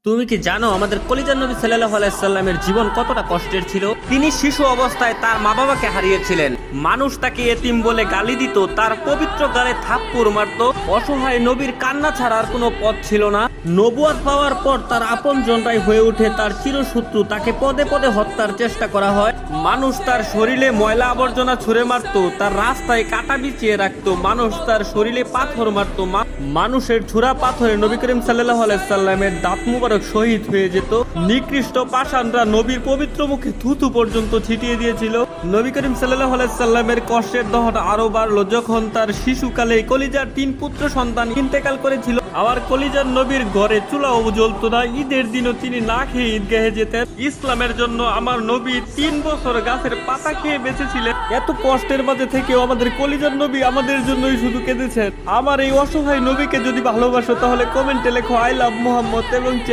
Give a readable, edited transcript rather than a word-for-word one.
তুমি কি জানো আমাদের কলিজার নবী সাল্লাল্লাহু আলাইহি সাল্লামের জীবন কতটা কষ্টের ছিল? তিনি শিশু অবস্থায় তার মা বাবাকে হারিয়েছিলেন। মানুষ তাকে এতিম বলে গালি দিত, তার পবিত্র গালে থাপ্পড় মারত। অসহায় নবীর কান্না ছাড়া আর কোনো পথ ছিল না। নবুয়ত পাওয়ার পর তার আপনজনরাই হয়ে ওঠে তার চিরশত্রু। তাকে পদে পদে হত্যার চেষ্টা করা হয়। মানুষ তার শরীরে ময়লা আবর্জনা ছুঁড়ে মারত, তার রাস্তায় কাটা বিছিয়ে রাখতো। মানুষ তার শরীরে পাথর মারত। মানুষের ছুরা পাথরে নবী করিম সাল্লাল্লাহু আলাইহি সাল্লামের দাঁত মুবারক শহীদ হয়ে যেত। নিকৃষ্ট পাষাণরা নবীর পবিত্র মুখে থুথু পর্যন্ত ছিটিয়ে দিয়েছিল। নবী করিম সাল্লাল্লাহু আলাইহি সাল্লামের কষ্টের দহন আরো বাড়লো যখন তার শিশুকালে কলিজার 3 পুত্র সন্তান ইন্তেকাল করেছিল। আবার কলিজার নবীর ঘরে চুলাও জ্বলতো না। ঈদের দিনও তিনি না খেয়ে ঈদগাহে যেতেন। ইসলামের জন্য আমার নবী 3 বছর গাছের পাতা খেয়ে বেঁচেছিলেন। এত কষ্টের মাঝে থেকেও আমাদের কলিজার নবী আমাদের জন্যই শুধু কেঁদেছেন। আমার এই অসহায় নবীকে যদি ভালোবাসো তাহলে কমেন্টে লেখো আই লাভ মোহাম্মদ এবং